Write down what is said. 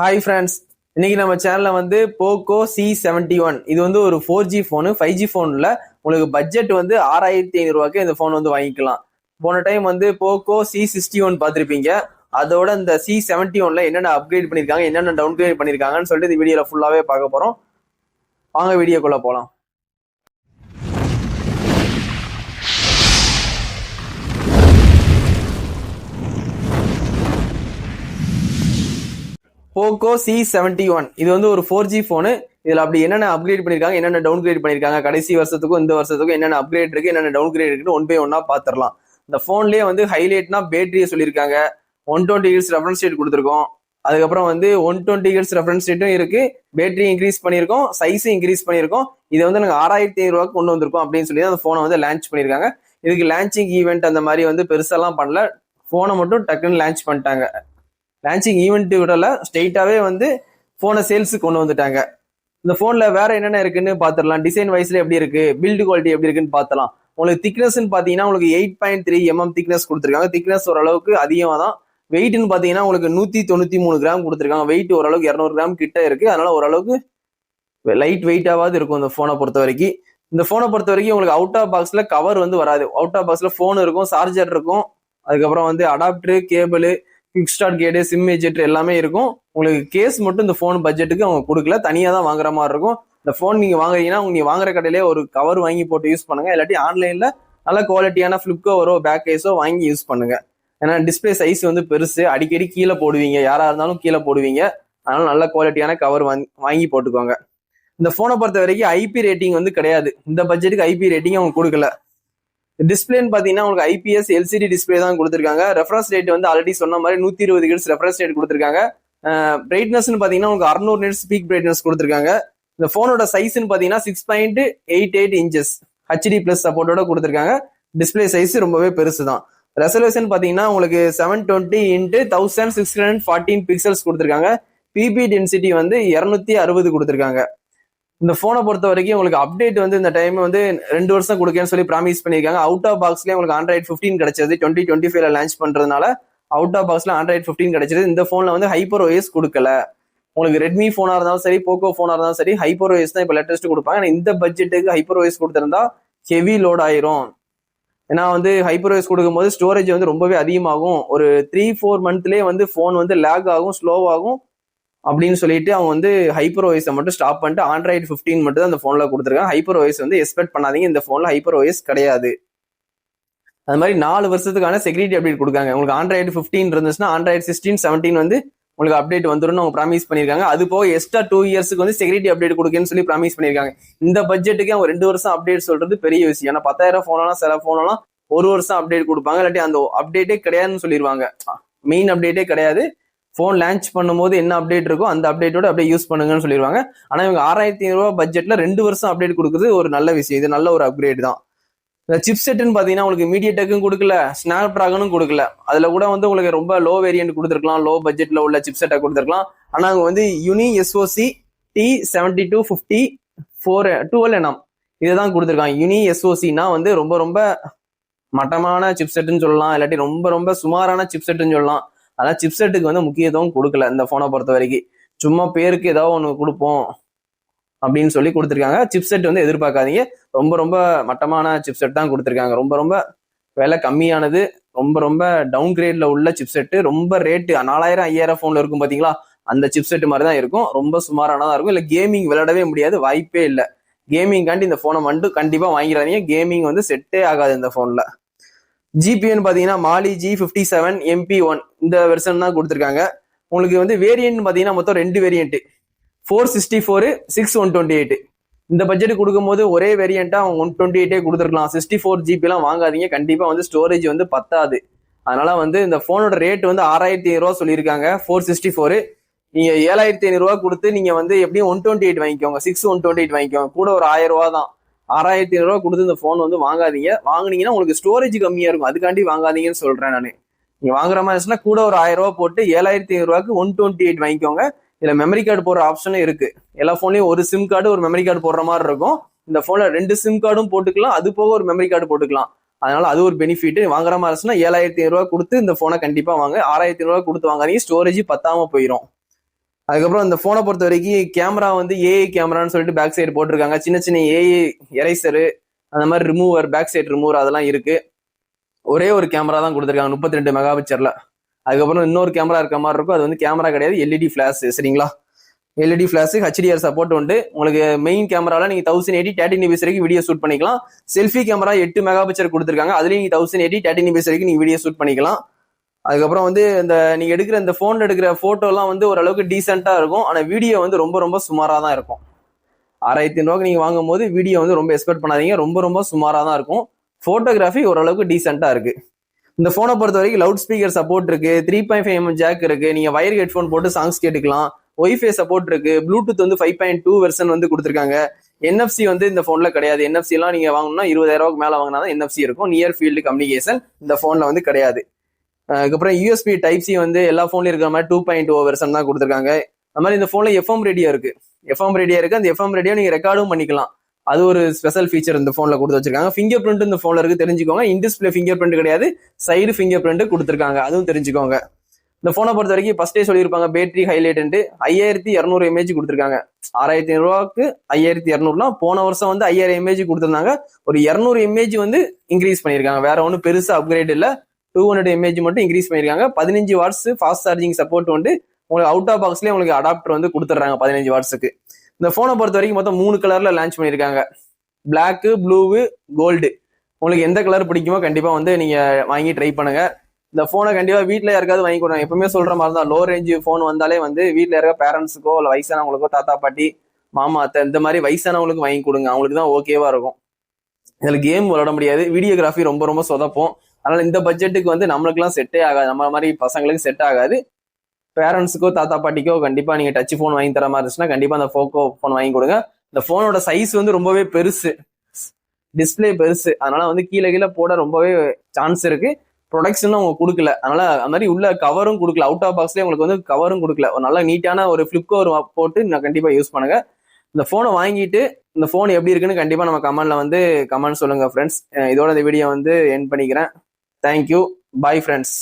Hi friends, இன்னைக்கு நம்ம சேனல்ல வந்து போக்கோ C71 இது வந்து ஒரு 4G ஃபோனு. 5G ஃபோன்ல உங்களுக்கு பட்ஜெட் வந்து 6500 இந்த ஃபோன் வந்து வாங்கிக்கலாம். போன டைம் வந்து போக்கோ C61 பார்த்துருப்பீங்க. அதோட இந்த C71ல என்னென்ன அப்கிரேட் பண்ணியிருக்காங்க, என்னென்ன டவுன்கிரேட் பண்ணியிருக்காங்கன்னு சொல்லிட்டு இந்த வீடியோல ஃபுல்லாவே பார்க்க போறோம். வாங்க வீடியோக்குள்ள போலாம். போக்கோ C71 இது வந்து ஒரு 4G ஃபோனு. இதுல அப்படி என்னென்ன அப்கிரேட் பண்ணிருக்காங்க, என்னென்ன டவுன்கிரேட் பண்ணிருக்காங்க, கடைசி வருஷத்துக்கும் இந்த வருஷத்துக்கும் என்னென்ன அப்கிரேட் இருக்கு, என்னென்ன டவுன்கிரேட் இருக்கு, ஒன் பை ஒன்னா பாத்திரலாம். இந்த போன்லயே வந்து ஹைலைட்னா பேட்டரியை சொல்லியிருக்காங்க. 120 ஹெர்ட்ஸ் ரெஃபரன்ஸ் ரேட் கொடுத்துருக்கோம். அதுக்கப்புறம் வந்து 120 ஹெர்ட்ஸ் ரெஃபரன்ஸ் ரேட்டும் இருக்கு. பேட்டரி இன்க்ரீஸ் பண்ணியிருக்கோம், சைஸும் இன்க்ரீஸ் பண்ணியிருக்கோம். இதை வந்து நாங்கள் 6500 கொண்டு வந்திருக்கோம் அப்படின்னு சொல்லி அந்த போனை வந்து லான்ச் பண்ணியிருக்காங்க. இதுக்கு லான்ச்சிங் ஈவெண்ட் அந்த மாதிரி வந்து பெருசாலாம் பண்ணல. போனை மட்டும் டக்குன்னு லான்ச் பண்ணிட்டாங்க. லான்ச்சிங் ஈவெண்ட் விடல, ஸ்ட்ரெயிட்டாவே வந்து போனை சேல்ஸுக்கு கொண்டு வந்துட்டாங்க. இந்த போன்ல வேற என்னென்ன இருக்குன்னு பாத்திரலாம். டிசைன் வைஸ்ல எப்படி இருக்கு, பில்டு குவாலிட்டி எப்படி இருக்குன்னு பார்த்தலாம். உங்களுக்கு திக்னஸ் பாத்தீங்கன்னா உங்களுக்கு 8.3 mm திக்னஸ் கொடுத்துருக்காங்க. திக்னஸ் ஓரளவுக்கு அதிகமா தான். வெயிட்னு பாத்தீங்கன்னா உங்களுக்கு 193 கிராம் கொடுத்துருக்காங்க. வெயிட் ஓரளவுக்கு 200 கிராம் கிட்ட இருக்கு. அதனால ஓரளவுக்கு லைட் வெயிட்டாவது இருக்கும் இந்த போனை பொறுத்த வரைக்கும். இந்த போனை பொறுத்த வரைக்கும் உங்களுக்கு அவுட் ஆஃப் பாக்ஸ்ல கவர் வந்து வராது. அவுட் ஆஃப் பாக்ஸ்ல போன் இருக்கும், சார்ஜர் இருக்கும், அதுக்கப்புறம் வந்து அடாப்டர், கேபிள், குவிக் ஸ்டார்ட் கேடு, சிம் எஜெக்டர் எல்லாமே இருக்கும். உங்களுக்கு கேஸ் மட்டும் இந்த போன் பட்ஜெட்டுக்கு அவங்க கொடுக்கல, தனியா தான் வாங்குற மாதிரி இருக்கும். இந்த போன் நீங்க வாங்குறீங்கன்னா நீங்க வாங்குற கடையிலே ஒரு கவர் வாங்கி போட்டு யூஸ் பண்ணுங்க. இல்லாட்டி ஆன்லைன்ல நல்ல குவாலிட்டியான பிளிப் கவரோ பேக் கேஸோ வாங்கி யூஸ் பண்ணுங்க. ஏன்னா டிஸ்பிளே சைஸ் வந்து பெருசு, அடிக்கடி கீழே போடுவீங்க, யாரா இருந்தாலும் கீழே போடுவீங்க. அதனால நல்ல குவாலிட்டியான கவர் வாங்கி போட்டுக்கோங்க. இந்த போனை பொறுத்த வரைக்கும் ஐபி ரேட்டிங் வந்து கிடையாது. இந்த பட்ஜெட்டுக்கு ஐபி ரேட்டிங் அவங்க கொடுக்கல. டிஸ்பிளேன்னு பாத்தீங்கன்னா உங்களுக்கு ஐபிஎஸ் எல்சிடி டிஸ்பிளே தான் கொடுத்துருக்காங்க. ரெஃபரன்ஸ் ரேட் வந்து ஆல்ரெடி சொன்ன மாதிரி 120 ஹெர்ட்ஸ் ரெஃபரன்ஸ் ரேட் கொடுத்துருக்காங்க. பிரைட்னஸ் பாத்தீங்கன்னா உங்களுக்கு 600 நிட்ஸ் பீக் பிரைட்னஸ் கொடுத்துருக்காங்க. இந்த போனோட சைஸ்ன்னு பாத்தீங்கன்னா 6.88 இன்ச்சஸ் HD பிளஸ் சப்போர்ட்டோட கொடுத்துருக்காங்க. டிஸ்பிளே சைஸ் ரொம்பவே பெருசு தான். ரெசல்யூஷன் பாத்தீங்கன்னா உங்களுக்கு 720 x 1614 பிக்சல்ஸ் கொடுத்துருக்காங்க. பிபி டென்சிட்டி வந்து 260 கொடுத்துருக்காங்க. இந்த போனை பொறுத்த வரைக்கும் உங்களுக்கு அப்டேட் வந்து இந்த டைம் வந்து 2 வருஷம் கொடுக்கன்னு சொல்லி ப்ராமிஸ் பண்ணியிருக்காங்க. அவுட் ஆஃப் பாக்ஸ்லேயே உங்களுக்கு Android 15 கிடைச்சது. 2025 லான்ச் பண்றதுனால அவுட் ஆஃப் பாக்ஸ்ல Android 15 கிடைச்சது. இந்த போன்ல வந்து ஹைப்பர் OS கொடுக்கல. உங்களுக்கு ரெட்மி போனா இருந்தாலும் சரி, போக்கோ போனா இருந்தாலும் சரி, ஹைப்பர் OS தான் இப்போ லேட்டஸ்ட் கொடுப்பாங்க. இந்த பட்ஜெட்டுக்கு ஹைப்பர் OS கொடுத்திருந்தா ஹெவி லோட் ஆயிரும். ஏன்னா வந்து ஹைப்பர் OS கொடுக்கும்போது ஸ்டோரேஜ் வந்து ரொம்பவே அதிகமாகும். ஒரு 3-4 மந்த்லேயே வந்து போன் வந்து லேக் ஆகும், ஸ்லோவாகும் அப்படின்னு சொல்லிட்டு அவங்க வந்து ஹைப்பர் OS மட்டும் ஸ்டாப் பண்ணிட்டு Android 15 மட்டும் தான் அந்த போன்ல கொடுத்துருக்காங்க. ஹைப்பர் OS வந்து எக்ஸ்பெக்ட் பண்ணாதீங்க, இந்த போன்ல ஹைப்பர் OS கிடையாது. அது மாதிரி 4 வருஷத்துக்கான செக்யூரிட்டி அப்டேட் கொடுக்காங்க. உங்களுக்கு Android 15 இருந்துச்சுன்னா Android 16, 17 வந்து உங்களுக்கு அப்டேட் வந்துடும் அவங்க ப்ராமிஸ் பண்ணியிருக்காங்க. அது போக எக்ஸ்ட்ரா 2 இயர்ஸ்க்கு வந்து செக்யூரிட்டி அப்டேட் கொடுக்குன்னு சொல்லி ப்ராமிஸ் பண்ணியிருக்காங்க. இந்த பட்ஜெட்டுக்கு அவங்க 2 வருஷம் அப்டேட் சொல்றது பெரிய விஷயம். ஏன்னா 10,000 போனலாம் சில போனலாம் 1 வருஷம் அப்டேட் கொடுப்பாங்க, இல்லாட்டி அந்த அப்டேட்டே கிடையாதுன்னு சொல்லிடுவாங்க. மெயின் அப்டேட்டே கிடையாது. போன் லான்ச் பண்ணும்போது என்ன அப்டேட் இருக்கோ அந்த அப்டேட்டோட அப்படியே யூஸ் பண்ணுங்கன்னு சொல்லிடுவாங்க. ஆனா இவங்க 6500 பட்ஜெட்ல 2 வருஷம் அப்டேட் கொடுக்குறது ஒரு நல்ல விஷயம். இது நல்ல ஒரு அப்கிரேட் தான். இந்த சிப் செட்னு பாத்தீங்கன்னா உங்களுக்கு மீடியாடெக்கும் கொடுக்கல, ஸ்னாப் டிராகனும் கொடுக்கல. அதுல கூட வந்து உங்களுக்கு ரொம்ப லோ வேரியன்ட் கொடுத்துருக்கலாம், லோ பட்ஜெட்ல உள்ள சிப் செட்டை கொடுத்துருக்கலாம். ஆனா அவங்க வந்து யுனி SoC T7250 412nm இதுதான் கொடுத்துருக்காங்க. யுனி SoCனா வந்து ரொம்ப ரொம்ப மட்டமான சிப் செட்டுன்னு சொல்லலாம், இல்லாட்டி ரொம்ப ரொம்ப சுமாரான சிப் செட்டுன்னு சொல்லலாம். அதான் சிப்செட்டுக்கு வந்து முக்கியத்துவம் கொடுக்கல இந்த போனை பொறுத்த வரைக்கும். சும்மா பேருக்கு ஏதாவது ஒன்று கொடுப்போம் அப்படின்னு சொல்லி கொடுத்துருக்காங்க. சிப்செட் வந்து எதிர்பார்க்காதீங்க. ரொம்ப ரொம்ப மட்டமான சிப்செட் தான் கொடுத்துருக்காங்க. ரொம்ப ரொம்ப விலை கம்மியானது, ரொம்ப ரொம்ப டவுன் கிரேட்ல உள்ள சிப்செட்டு. ரொம்ப ரேட்டு 4000 5000 போன்ல இருக்கும் பாத்தீங்களா, அந்த சிப்செட் மாதிரி தான் இருக்கும். ரொம்ப சுமாரானதான் இருக்கும். இல்லை கேமிங் விளையாடவே முடியாது, வாய்ப்பே இல்லை. கேமிங்காண்டி இந்த போனை மட்டும் கண்டிப்பா வாங்கிடாதீங்க. கேமிங் வந்து செட்டே ஆகாது இந்த போன்ல. ஜிபின்னு பாத்தீங்கன்னா மாலி G57 MP1 இந்த வெர்ஷன் தான் கொடுத்துருக்காங்க. உங்களுக்கு வந்து வேரியன்ட் பாத்தீங்கன்னா மொத்தம் 2 வேரியன்ட், 464, 6128. இந்த பட்ஜெட் கொடுக்கும்போது ஒரே வேரியண்டா 128 கொடுத்துருக்கலாம். 64 GB எல்லாம் வாங்காதீங்க, கண்டிப்பா வந்து ஸ்டோரேஜ் வந்து பத்தாது. அதனால வந்து இந்த போனோட ரேட் வந்து 6500 சொல்லியிருக்காங்க. 464 நீங்க 7500 கொடுத்து நீங்க வந்து எப்படியும் 128 வாங்கிக்கோங்க, 128 வாங்கிக்கோங்க. கூட ஒரு 1000 தான். 6500 கொடுத்து இந்த போன் வந்து வாங்காதீங்க. வாங்கினீங்கன்னா உங்களுக்கு ஸ்டோரேஜ் கம்மியா இருக்கும், அதுக்காண்டி வாங்காதீங்கன்னு சொல்றேன் நான். நீங்க வாங்குற மாதிரி இருந்துச்சுன்னா கூட ஒரு 1000 போட்டு 7500 128 வாங்கிக்கோங்க. இதுல மெமரி கார்டு போடுற ஆப்ஷனும் இருக்கு. எல்லா போன்லயும் ஒரு சிம் கார்டு ஒரு மெமரி கார்டு போடுற மாதிரி இருக்கும். இந்த போன்ல 2 சிம் கார்டும் போட்டுக்கலாம், அது போக ஒரு மெமரி கார்டு போட்டுக்கலாம். அதனால அது ஒரு பெனிஃபிட். வாங்குற மாதிரி இருந்துச்சுன்னா 7500 கொடுத்து இந்த போனை கண்டிப்பா வாங்க. 6500 கொடுத்து வாங்காதீங்க, ஸ்டோரேஜ் பத்தாம போயிடும். அதுக்கப்புறம் இந்த போனை பொறுத்த வரைக்கும் கேமரா வந்து ஏஐ கேமரான்னு சொல்லிட்டு பேக் சைடு போட்டிருக்காங்க. சின்ன சின்ன ஏஐ எரேசரு அந்த மாதிரி ரிமூவர், பேக் சைடு ரிமூவர் அதெல்லாம் இருக்கு. ஒரே ஒரு கேமரா தான் கொடுத்துருக்காங்க 32 மெகா பிக்சர்ல. அதுக்கப்புறம் இன்னொரு கேமரா இருக்க மாதிரி இருக்கும், அது வந்து கேமரா கிடையாது, எல்இடி ஃபிளாஷ். சரிங்களா, எல்இடி ஃபிளாஷ், HDR சப்போர்ட் உண்டு. உங்களுக்கு மெயின் கேமரால நீங்க 1080 13 வரைக்கும் வீடியோ ஷூட் பண்ணிக்கலாம். செல்ஃபி கேமரா 8 மெகா பிக்சர் கொடுத்துருக்காங்க, அதுலயும் நீங்க 1080 13 வரைக்கும் நீங்க வீடியோ ஷூட் பண்ணிக்கலாம். அதுக்கப்புறம் வந்து இந்த நீங்க எடுக்கிற இந்த போன்ல எடுக்கிற போட்டோ எல்லாம் வந்து ஓரளவுக்கு டீசென்டா இருக்கும். ஆனா வீடியோ வந்து ரொம்ப ரொம்ப சுமாரா தான் இருக்கும். 6500 நீங்க வாங்கும் போது வீடியோ வந்து ரொம்ப எக்ஸ்பெக்ட் பண்ணாதீங்க, ரொம்ப ரொம்ப சுமாரா தான் இருக்கும். போட்டோகிராஃபி ஓரளவுக்கு டீசென்டா இருக்கு. இந்த போனை பொறுத்த வரைக்கும் லவுட் ஸ்பீக்கர் சப்போர்ட் இருக்கு, 3.5mm ஜாக் இருக்கு, நீங்க வயர் ஹெட்ஃபோன் போட்டு சாங்ஸ் கேட்டுக்கலாம். ஒய்ஃபை சப்போர்ட் இருக்கு, ப்ளூடூத் வந்து 5.2 வெர்ஷன் வந்து கொடுத்துருக்காங்க. NFC வந்து இந்த போன்ல கிடையாது. NFC எல்லாம் நீங்க வாங்கணும்னா 20,000 மேல வாங்கினா தான் NFC இருக்கும். நியர் ஃபீல்டு கம்யூனிகேஷன் இந்த போன்ல வந்து கிடையாது. அதுக்கப்புறம் USB Type-C வந்து எல்லா போன்லயும் இருக்கிற மாதிரி 2.0 வெர்ஷன் தான் கொடுத்துருக்காங்க. அது மாதிரி இந்த போன்ல FM ரேடியோ இருக்கு. அந்த FM ரேடியோ நீங்க ரெக்கார்டும் பண்ணிக்கலாம். அது ஒரு ஸ்பெஷல் ஃபீச்சர் இந்த போன்ல கொடுத்து வச்சிருக்காங்க. ஃபிங்கர் பிரிண்ட் இந்த போன்ல இருக்கு, தெரிஞ்சுக்கோங்க. இன்டிஸ்பிளே ஃபிங்கர் பிரிண்ட் கிடையாது, சைடு ஃபிங்கர் பிரிண்ட் கொடுத்துருக்காங்க, அதுவும் தெரிஞ்சுக்கோங்க. இந்த போனை பொறுத்த வரைக்கும் ஃபர்ஸ்டே சொல்லியிருப்பாங்க பேட்டரி ஹைலைட் 5200 mAh கொடுத்துருக்காங்க. 6500 5200 போன வருஷம் வந்து 5000 mAh கொடுத்துருந்தாங்க. ஒரு 200 mAh வந்து இன்க்ரீஸ் பண்ணியிருக்காங்க. வேற ஒன்றும் பெருசா அப்கிரேட் இல்ல, 200 mAh மட்டும் இன்க்ரீஸ் பண்ணியிருக்காங்க. 15 வாட்ஸ் ஃபாஸ்ட் சார்ஜிங் சப்போர்ட் வந்து உங்களுக்கு அவுட் ஆஃப் பாக்ஸ்லேயே உங்களுக்கு அடாப்டர் வந்து கொடுத்துட்றாங்க 15 வாட்ஸுக்கு. இந்த போனை பொறுத்த வரைக்கும் மொத்தம் 3 கலர்ல லான்ச் பண்ணியிருக்காங்க, பிளாக், ப்ளூ, கோல்டு. உங்களுக்கு எந்த கலர் பிடிக்குமோ கண்டிப்பா வந்து நீங்க வாங்கி ட்ரை பண்ணுங்க. இந்த போனை கண்டிப்பா வீட்டுல யாருக்காவது வாங்கி கொடுங்க. எப்பவுமே சொல்ற மாதிரி தான், லோ ரேஞ்ச் போன் வந்தாலே வந்து வீட்டுல இருக்க பேரண்ட்ஸுக்கோ இல்ல வயசானவங்களுக்கோ, தாத்தா பாட்டி மாமா அத்தை இந்த மாதிரி வயசானவங்களுக்கு வாங்கி கொடுங்க, அவங்களுக்கு தான் ஓகேவா இருக்கும். இதுல கேம் விளாட முடியாது, வீடியோகிராஃபி ரொம்ப ரொம்ப சொதப்போம். அதனால இந்த பட்ஜெட்டுக்கு வந்து நம்மளுக்குலாம் செட்டே ஆகாது, நம்ம மாதிரி பசங்களுக்கு செட் ஆகாது. பேரண்ட்ஸுக்கோ தாத்தா பாட்டிக்கோ கண்டிப்பா நீங்க டச் போன் வாங்கி தர மாதிரி இருந்துச்சுன்னா கண்டிப்பா அந்த போக்கோ போன் வாங்கி கொடுங்க. இந்த போனோட சைஸ் வந்து ரொம்பவே பெருசு, டிஸ்பிளே பெருசு, அதனால வந்து கீழே கீழே போட ரொம்பவே சான்ஸ் இருக்கு. ப்ரொடக்ஷனும் அவங்க கொடுக்கல, அதனால அது மாதிரி உள்ள கவரும் கொடுக்கல, அவுட் ஆஃப் பாக்ஸ்லேயே உங்களுக்கு வந்து கவரும் கொடுக்கல. ஒரு நல்ல நீட்டான ஒரு ஃபிளிப் கவர் போட்டு நான் கண்டிப்பா யூஸ் பண்ணுங்க. இந்த போனை வாங்கிட்டு இந்த போன் எப்படி இருக்குன்னு கண்டிப்பா நம்ம கமெண்ட்ல வந்து கமெண்ட் சொல்லுங்க ஃப்ரெண்ட்ஸ். இதோட இந்த வீடியோ வந்து எண்ட் பண்ணிக்கிறேன். Thank you, bye friends.